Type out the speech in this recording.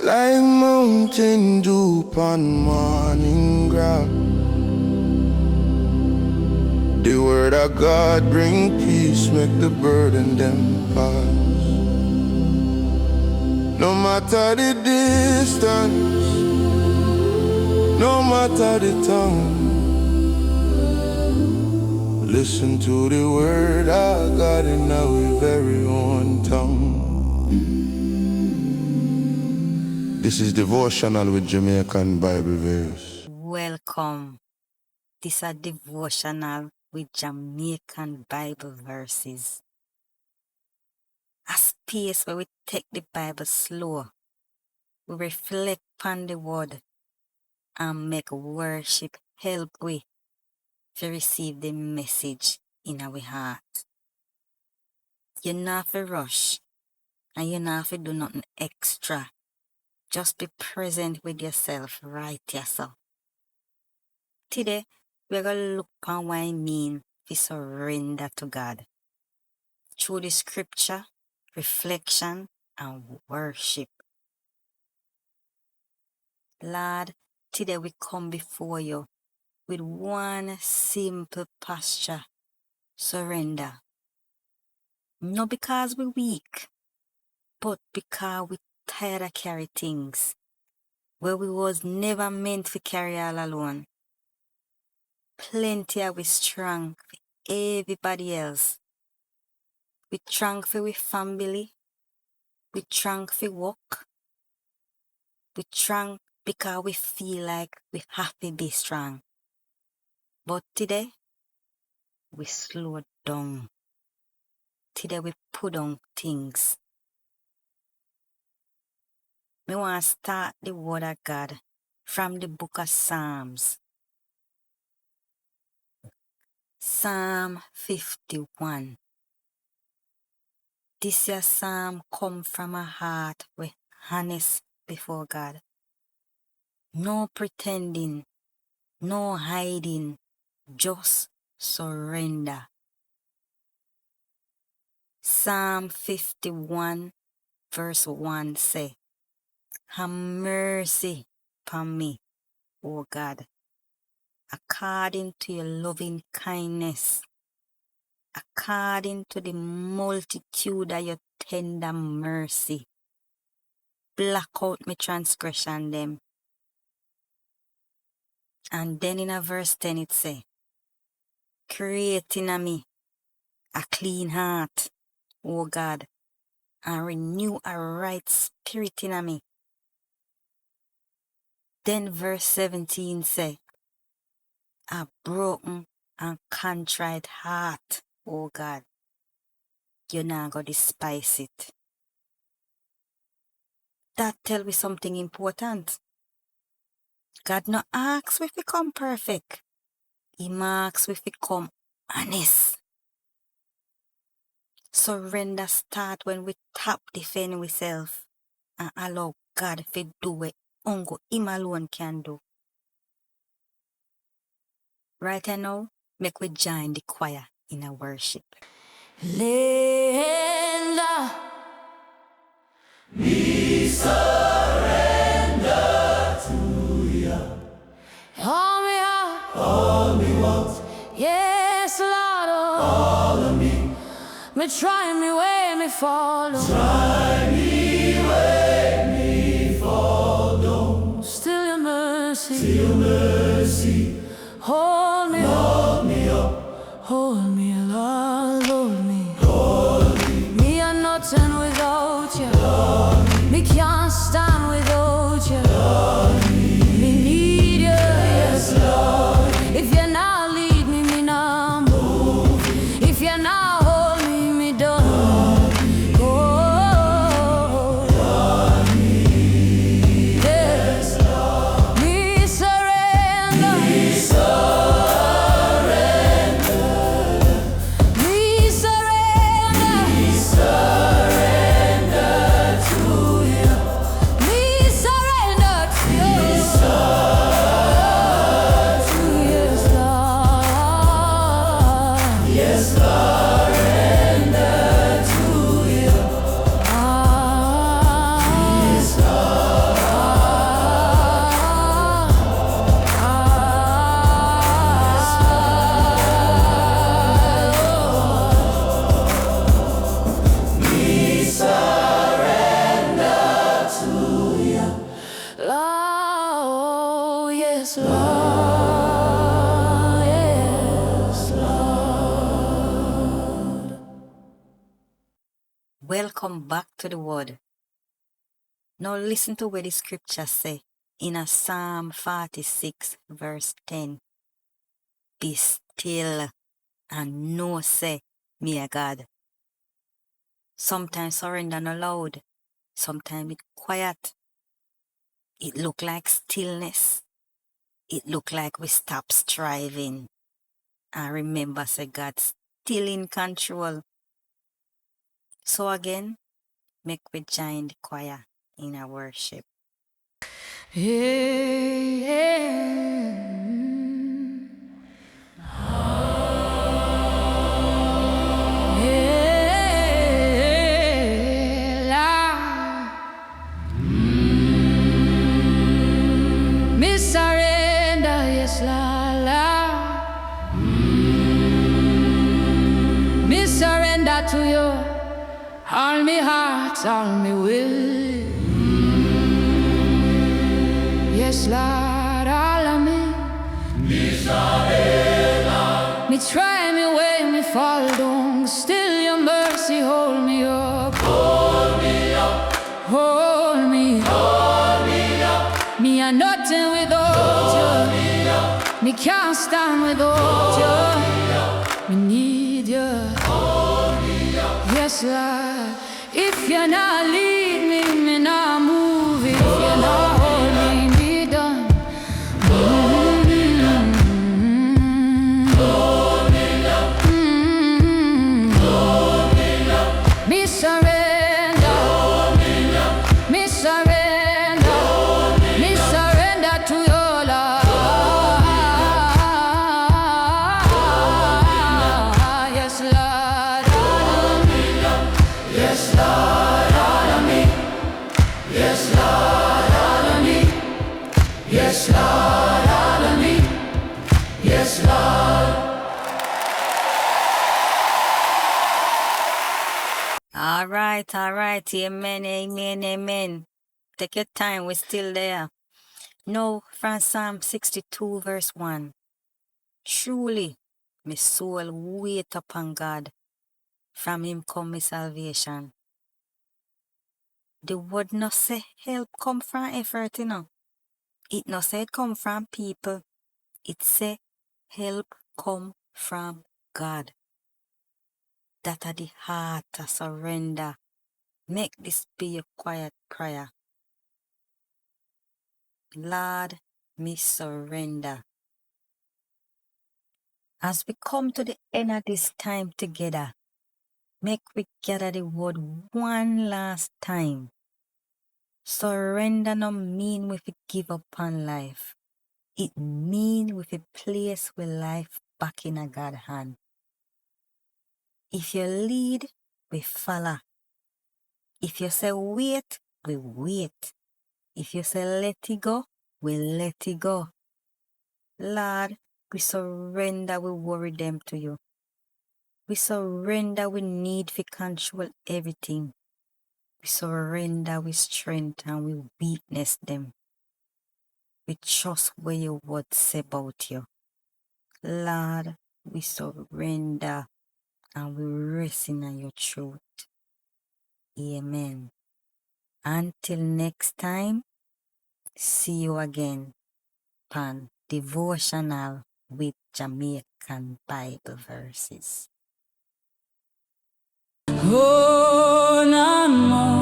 like mountain dew upon morning ground. The word of God bring peace, make the burden them pass. No matter the distance, no matter the tongue, listen to the word of God in our very own tongue. This is Devotional with Jamaican Bible verse. Welcome. This is a devotional with Jamaican Bible verses. A space where we take the Bible slow. We reflect on the word and make worship help we to receive the message in our heart. You not have to rush and you not have to do nothing extra. Just be present with yourself right yourself. Today, we're going to look on what I mean to surrender to God through the scripture, reflection, and worship. Lord, today we come before you with one simple posture, surrender. Not because we're weak, but because we're tired of carry things where we was never meant to carry all alone. Plenty of we strong for everybody else. We strong for we family. We strong for work. We strong because we feel like we have to be strong. But today, we slow down. Today we put on things. We want to start the word of God from the book of Psalms. Psalm 51. This year psalm come from a heart with honest before God. No pretending, no hiding, just surrender. Psalm 51 verse 1 say, have mercy upon me, O God, according to your loving kindness, according to the multitude of your tender mercy. Block out my transgression them. And then in a verse 10 it say, create in me a clean heart, O God, and renew a right spirit in me. Then verse 17 say, a broken and contrite heart, O God, you're not going to despise it. That tell me something important. God not asks if we become perfect. He asks if we become honest. Surrender start when we tap defend ourselves and allow God to do what only Him alone can do. Right now, make we join the choir in a worship. Lenda, we surrender to you. All me heart, all me want, yes, Lord, all of me. Me try me way, me follow. Try me way, me follow. Still your mercy, hold me up, hold me, Lord, hold me. Me are nothing without you. Me can't stand without you. Me need you, yes, Lord. If you're not lead me, me not move. If you're not hold me, me don't go. Yes, me surrender. Me surrender to you. Me surrender to come back to the word. Now listen to what the scripture say in a Psalm 46 verse 10. Be still and know say me a God. Sometimes surrender no loud. Sometimes it quiet. It look like stillness. It look like we stop striving. And remember say God's still in control. So again, make we join the choir in our worship. Me surrender, yes, Lord. Me surrender to you, all me heart, all me will. Yes, Lord, all of me. Me surrender. Me try me way, me fall down. Still your mercy hold me up. Hold me up. Hold me up. Hold me up. Me are nothing without you. Me up. Me can't stand without you. Me need you. Hold me up. Yes, Lord. If you're not lead me, me not move. If you're not hold me, me done. Me surrender, me surrender, me surrender to your love. Yes, Lord, all of me. Yes, Lord, all of me. Yes, Lord, all of me. Yes, Lord, all of me. Yes, Lord. All right, amen, amen, amen. Take your time, we're still there. Now, from Psalm 62 verse 1. Truly, my soul wait upon God, from him come my salvation. The word no say help come from effort, you know. It no say it come from people. It say help come from God. That are the heart of surrender. Make this be your quiet prayer. Lord, me surrender. As we come to the end of this time together, make we gather the word one last time. Surrender no mean we fi give up on life. It mean we fi place we life back in a God hand. If you lead, we follow. If you say wait, we wait. If you say let it go, we let it go. Lord, we surrender, we worry them to you. We surrender, we need to control everything. We surrender, we strength and we weakness them. We trust what your word say about you. Lord, we surrender and we rest in your truth. Amen. Until next time, see you again pan Devotional with Jamaican Bible verses. Oh, no, no.